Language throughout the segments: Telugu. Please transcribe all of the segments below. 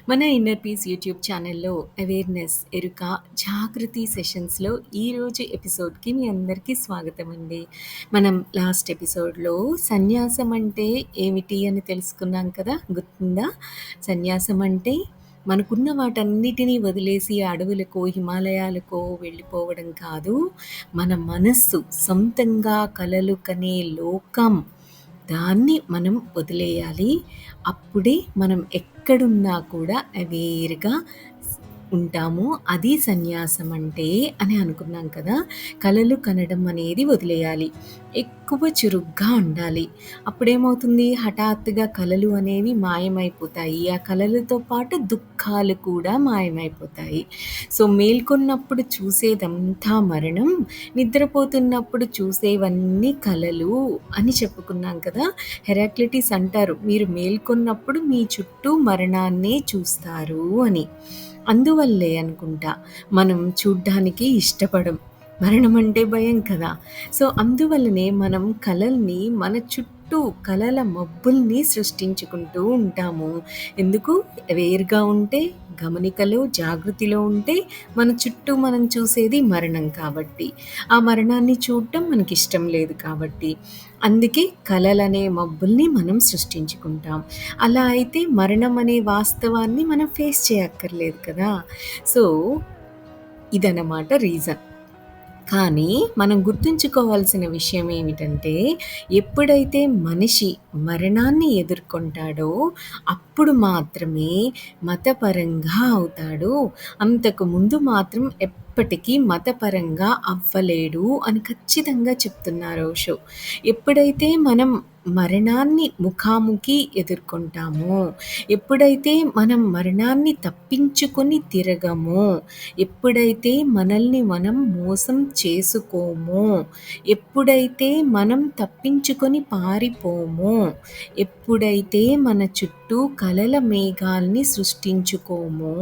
మన ఇన్నర్ పీస్ యూట్యూబ్ ఛానల్లో అవేర్‌నెస్, ఎరుక, జాగృతి సెషన్స్‌లో ఈరోజు ఎపిసోడ్‌కి మీ అందరికీ స్వాగతం అండి. మనం లాస్ట్ ఎపిసోడ్‌లో సన్యాసం అంటే ఏమిటి అని తెలుసుకున్నాం కదా! గుర్తుందా? సన్యాసం అంటే మనకున్న వాటన్నిటిని వదిలేసి అడవులకో, హిమాలయాలకో వెళ్ళిపోవడం కాదు. మన మనస్సు సొంతంగా కలలు కనే లోకం దాన్ని మనం వదిలేయాలి. అప్పుడే మనం ఎక్కడున్నా కూడా అవేర్‌గా ఉంటాము. అది సన్యాసం అంటే అని అనుకున్నాం కదా! కలలు కనడం అనేది వదిలేయాలి. ఎక్కువ చురుగ్గా ఉండాలి. అప్పుడేమవుతుంది హఠాత్తుగా కలలు అనేవి మాయమైపోతాయి. ఆ కలలతో పాటు దుఃఖాలు కూడా మాయమైపోతాయి. సో, మేల్కొన్నప్పుడు చూసేదంతా మరణం, నిద్రపోతున్నప్పుడు చూసేవన్నీ కలలు అని చెప్పుకున్నాం కదా! హెరాక్లిటిస్ అంటారు, మీరు మేల్కొన్నప్పుడు మీ చుట్టూ మరణాన్నే చూస్తారు అని. అందువల్లే అనుకుంటా మనం చూడ్డానికి ఇష్టపడం. మరణం అంటే భయం కదా! సో, అందువల్లనే మనం కలల్ని మన చుట్టూ కలల మబ్బుల్ని సృష్టించుకుంటూ ఉంటాము. ఎందుకు? అవేర్‌గా ఉంటే, గమనికలో, జాగృతిలో ఉంటే మన చుట్టూ మనం చూసేది మరణం కాబట్టి. ఆ మరణాన్ని చూడటం మనకిష్టం లేదు కాబట్టి. అందుకే కలలనే మబ్బుల్ని మనం సృష్టించుకుంటాం. అలా అయితే మరణం అనే వాస్తవాన్ని మనం ఫేస్ చేయక్కర్లేదు కదా! సో, ఇదనమాట రీజన్. కానీ మనం గుర్తుంచుకోవాల్సిన విషయం ఏమిటంటే, ఎప్పుడైతే మనిషి మరణాన్ని ఎదుర్కొంటాడో, అప్పుడు మాత్రమే మతపరంగా అవుతాడు. అంతకు ముందు మాత్రం ఎప్పటికీ మతపరంగా అవ్వలేడు అని ఖచ్చితంగా చెప్తున్నారు ఓషో. ఎప్పుడైతే మనం మరణాన్ని ముఖాముఖి ఎదుర్కొంటామో, ఎప్పుడైతే మనం మరణాన్ని తప్పించుకొని తిరగమో, ఎప్పుడైతే మనల్ని మనం మోసం చేసుకోమో, ఎప్పుడైతే మనం తప్పించుకొని పారిపోమో, ఎప్పుడైతే మన చుట్టూ కలల మేఘాల్ని సృష్టించుకోమో,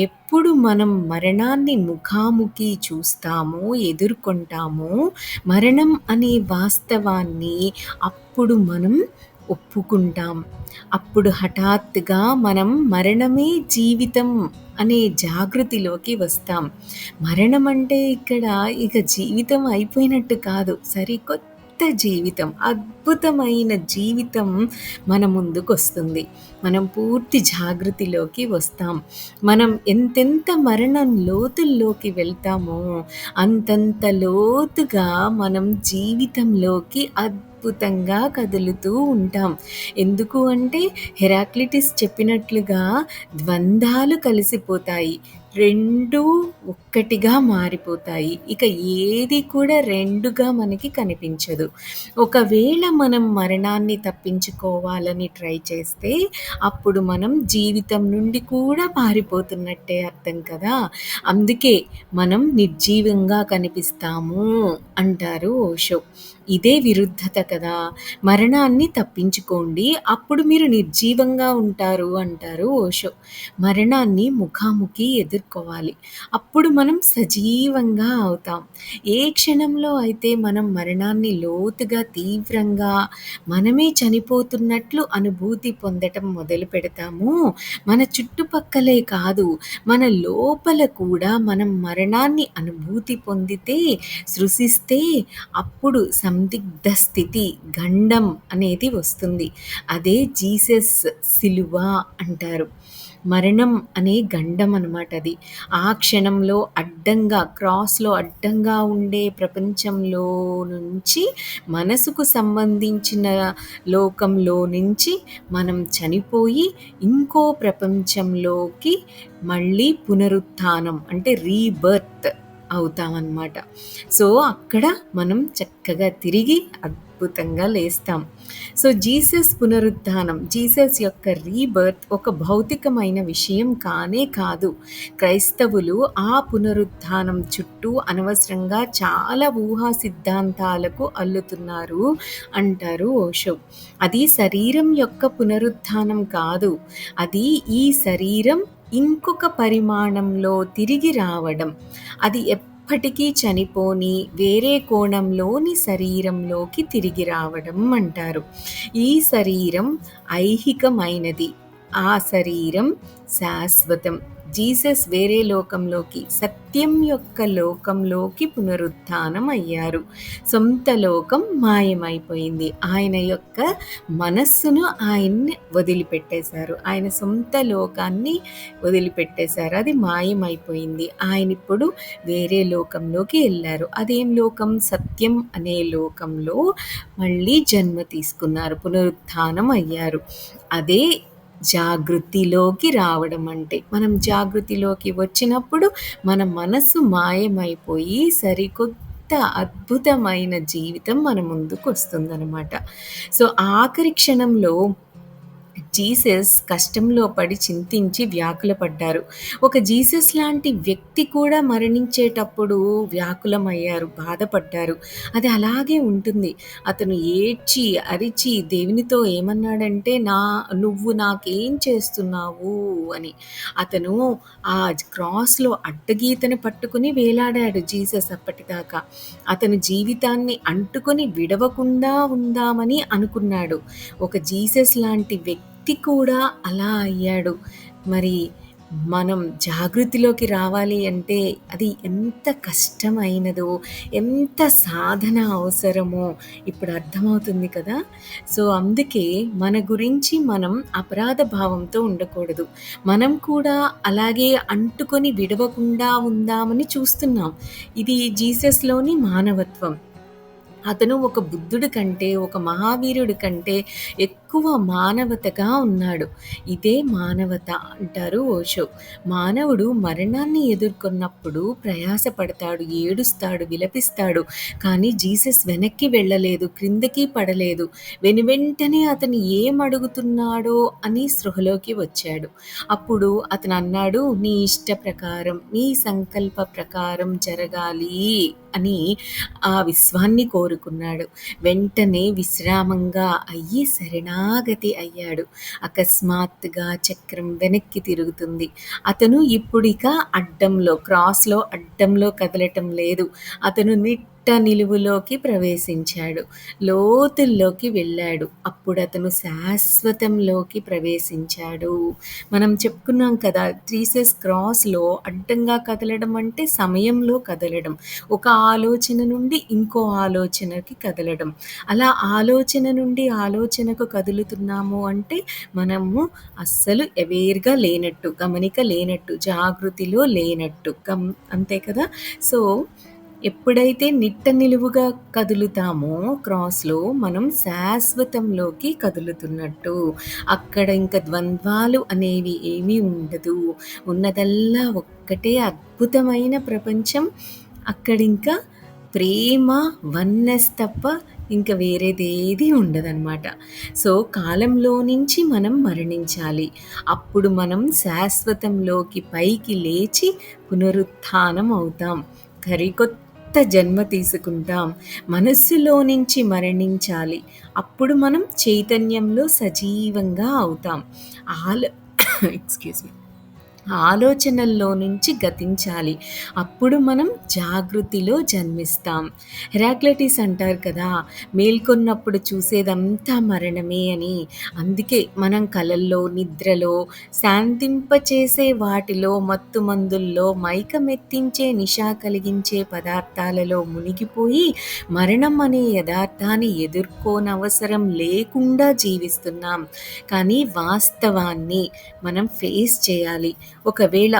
ఎప్పుడు మనం మరణాన్ని ముఖాముఖి చూస్తామో, ఎదుర్కొంటామో, మరణం అనే వాస్తవాన్ని అప్పుడు మనం ఒప్పుకుంటాం. అప్పుడు హఠాత్తుగా మనం మరణమే జీవితం అనే జాగృతిలోకి వస్తాం. మరణం అంటే ఇక్కడ ఇక జీవితం అయిపోయినట్టు కాదు. సరికొత్త జీవితం, అద్భుతమైన జీవితం మన ముందుకొస్తుంది. మనం పూర్తి జాగృతిలోకి వస్తాం. మనం ఎంతెంత మరణం లోతుల్లోకి వెళ్తామో, అంతంత లోతుగా మనం జీవితంలోకి అద్భుతంగా కదులుతూ ఉంటాం. ఎందుకు అంటే హెరాక్లిటిస్ చెప్పినట్లుగా ద్వంద్వాలు కలిసిపోతాయి. రెండూ ఒక్కటిగా మారిపోతాయి. ఇక ఏది కూడా రెండుగా మనకి కనిపించదు. ఒకవేళ మనం మరణాన్ని తప్పించుకోవాలని ట్రై చేస్తే, అప్పుడు మనం జీవితం నుండి కూడా పారిపోతున్నట్టే అర్థం కదా! అందుకే మనం నిర్జీవంగా కనిపిస్తాము అంటారు ఓషో. ఇదే విరుద్ధత కదా! మరణాన్ని తప్పించుకోండి, అప్పుడు మీరు నిర్జీవంగా ఉంటారు అంటారు ఓషో. మరణాన్ని ముఖాముఖి ఎదుర్కోవాలి. అప్పుడు మనం సజీవంగా అవుతాం. ఏ క్షణంలో అయితే మనం మరణాన్ని లోతుగా, తీవ్రంగా మనమే చనిపోతున్నట్లు అనుభూతి పొందటం మొదలుపెడతామో, మన చుట్టుపక్కలే కాదు, మన లోపల కూడా మనం మరణాన్ని అనుభూతి పొందితే, సృశిస్తే, అప్పుడు సందిగ్ధ స్థితి, గండం అనేది వస్తుంది. అదే జీసస్ సిలువ అంటారు. మరణం అనే గండం అనమాట అది. ఆ క్షణంలో అడ్డంగా, క్రాస్‌లో అడ్డంగా ఉండే ప్రపంచంలో నుంచి, మనసుకు సంబంధించిన లోకంలో నుంచి మనం చనిపోయి, ఇంకో ప్రపంచంలోకి మళ్ళీ పునరుత్థానం అంటే రీబర్త్ అవుతామనమాట. సో, అక్కడ మనం చక్కగా తిరిగి అద్భుతంగా లేస్తాం. సో, జీసస్ పునరుత్థానం, జీసస్ యొక్క రీబర్త్ ఒక భౌతికమైన విషయం కానే కాదు. క్రైస్తవులు ఆ పునరుత్థానం చుట్టూ అనవసరంగా చాలా ఊహా సిద్ధాంతాలకు అల్లుతున్నారు అంటారు ఓషో. అది శరీరం యొక్క పునరుత్థానం కాదు. అది ఈ శరీరం ఇంకొక పరిమాణంలో తిరిగి రావడం. అది ఎప్పటికీ చనిపోని వేరే కోణంలోని శరీరంలోకి తిరిగి రావడం అంటారు. ఈ శరీరం ఐహికమైనది. ఆ శరీరం శాశ్వతం. జీసస్ వేరే లోకంలోకి, సత్యం యొక్క లోకంలోకి పునరుత్థానం అయ్యారు. సొంత లోకం మాయమైపోయింది. ఆయన యొక్క మనస్సును ఆయన్ని వదిలిపెట్టేశారు. ఆయన సొంత లోకాన్ని వదిలిపెట్టేశారు. అది మాయమైపోయింది. ఆయనిప్పుడు వేరే లోకంలోకి ఎళ్లారు. అదేం లోకం? సత్యం అనే లోకంలో మళ్ళీ జన్మ తీసుకున్నారు. పునరుత్థానం అయ్యారు. అదే జాగృతిలోకి రావడం అంటే. మనం జాగృతిలోకి వచ్చినప్పుడు మన మనసు మాయమైపోయి సరికొత్త అద్భుతమైన జీవితం మన ముందుకొస్తుందనమాట. సో, ఆఖరి క్షణంలో జీసస్ కష్టంలో పడి చింతించి వ్యాకులపడ్డారు. ఒక జీసస్ లాంటి వ్యక్తి కూడా మరణించేటప్పుడు వ్యాకులమయ్యారు, బాధపడ్డారు. అది అలాగే ఉంటుంది. అతను ఏడ్చి, అరిచి దేవునితో ఏమన్నాడంటే, నువ్వు నాకేం చేస్తున్నావు అని. అతను ఆ క్రాస్‌లో అడ్డగీతను పట్టుకొని వేలాడాడు జీసస్ అప్పటిదాకా. అతను జీవితాన్ని అంటుకొని విడవకుండా ఉందామని అనుకున్నాడు. ఒక జీసస్ లాంటి వ్యక్తి కూడా అలా అయ్యాడు. మరి మనం జాగృతిలోకి రావాలి అంటే అది ఎంత కష్టమైనదో, ఎంత సాధన అవసరమో ఇప్పుడు అర్థమవుతుంది కదా! సో, అందుకే మన గురించి మనం అపరాధ భావంతో ఉండకూడదు. మనం కూడా అలాగే అంటుకొని విడవకుండా ఉందామని చూస్తున్నాం. ఇది జీసస్‌లోని మానవత్వం. అతను ఒక బుద్ధుడి కంటే, ఒక మహావీరుడి కంటే ఎక్కువ మానవతగా ఉన్నాడు. ఇదే మానవత అంటారు ఓషో. మానవుడు మరణాన్ని ఎదుర్కొన్నప్పుడు ప్రయాసపడతాడు, ఏడుస్తాడు, విలపిస్తాడు. కానీ జీసస్ వెనక్కి వెళ్ళలేదు, క్రిందకి పడలేదు. వెనువెంటనే అతను ఏమడుగుతున్నాడో అని స్పృహలోకి వచ్చాడు. అప్పుడు అతను అన్నాడు, "నీ ఇష్ట ప్రకారం, నీ సంకల్ప ప్రకారం జరగాలి" అని ఆ విశ్వాన్ని కోరుకున్నాడు. వెంటనే విశ్రామంగా అయ్యి శరణాగతి అయ్యాడు. అకస్మాత్తుగా చక్రం వెనక్కి తిరుగుతుంది. అతను ఇప్పుడిక క్రాస్‌లో అడ్డంలో కదలటం లేదు. అతను నిలువులోకి ప్రవేశించాడు. లోతుల్లోకి వెళ్ళాడు. అప్పుడతను శాశ్వతంలోకి ప్రవేశించాడు. మనం చెప్పుకున్నాం కదా! జీసస్ క్రాస్‌లో అడ్డంగా కదలడం అంటే సమయంలో కదలడం. ఒక ఆలోచన నుండి ఇంకో ఆలోచనకి కదలడం. అలా ఆలోచన నుండి ఆలోచనకు కదులుతున్నాము అంటే మనము అస్సలు అవేర్‌గా లేనట్టు, గమనిక లేనట్టు, జాగృతిలో లేనట్టు. అంతే కదా! సో, ఎప్పుడైతే నిలువుగా కదులుతామో క్రాస్‌లో మనం శాశ్వతంలోకి కదులుతున్నట్టు. అక్కడ ఇంక ద్వంద్వాలు అనేవి ఏమీ ఉండదు. ఉన్నదల్లా ఒక్కటే అద్భుతమైన ప్రపంచం. అక్కడింక ప్రేమ, వన్నెస్ తప్ప ఇంక వేరేదేది ఉండదనమాట. సో, కాలంలో నుంచి మనం మరణించాలి. అప్పుడు మనం శాశ్వతంలోకి పైకి లేచి పునరుత్థానం అవుతాం. సరికొత్త జన్మ తీసుకుంటాం. మనస్సులో నుంచి మరణించాలి. అప్పుడు మనం చైతన్యంలో సజీవంగా అవుతాం. ఆలో ఎక్స్‌క్యూజ్ మీ. ఆలోచనల్లో నుంచి గతించాలి. అప్పుడు మనం జాగృతిలో జన్మిస్తాం. హెరాక్లిటస్ అంటారు కదా! మేల్కొన్నప్పుడు చూసేదంతా మరణమే అని. అందుకే మనం కలల్లో, నిద్రలో, శాంతింపచేసే వాటిలో, మత్తుమందుల్లో, మైకమెత్తించే, నిశా కలిగించే పదార్థాలలో మునిగిపోయి మరణం అనే యథార్థాన్ని ఎదుర్కోనవసరం లేకుండా జీవిస్తున్నాం. కానీ వాస్తవాన్ని మనం ఫేస్ చేయాలి. ఒకవేళ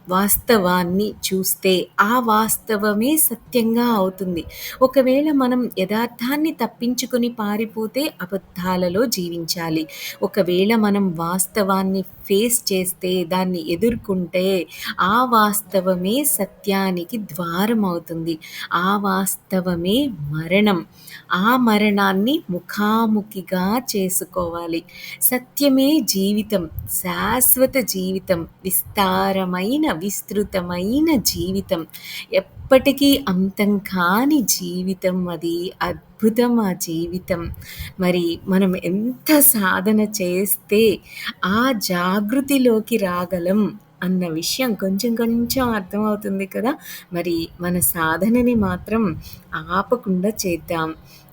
వాస్తవాన్ని చూస్తే ఆ వాస్తవమే సత్యంగా అవుతుంది. ఒకవేళ మనం యథార్థాన్ని తప్పించుకొని పారిపోతే అబద్ధాలలో జీవించాలి. ఒకవేళ మనం వాస్తవాన్ని ఫేస్ చేస్తే, దాన్ని ఎదుర్కొంటే ఆ వాస్తవమే సత్యానికి ద్వారం అవుతుంది. ఆ వాస్తవమే మరణం. ఆ మరణాన్ని ముఖాముఖిగా చేసుకోవాలి. సత్యమే జీవితం, శాశ్వత జీవితం, విస్తృతమైన జీవితం, ఎప్పటికీ అంతం కాని జీవితం అది. అద్భుతం ఆ జీవితం. మరి మనం ఎంత సాధన చేస్తే ఆ జాగృతిలోకి రాగలం అన్న విషయం కొంచెం కొంచెం అర్థమవుతుంది కదా! మరి మన సాధనని మాత్రం ఆపకుండా చేద్దాం.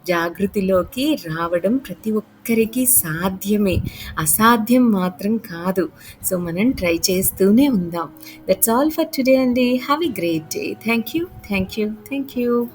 జాగృతిలోకి రావడం ప్రతి ఒక్కరికి సాధ్యమే. అసాధ్యం మాత్రం కాదు. సో, మనం ట్రై చేస్తూనే ఉందాం. దట్స్ ఆల్ ఫర్ టుడే అండి. Have a great day. Thank you. Thank you. Thank you.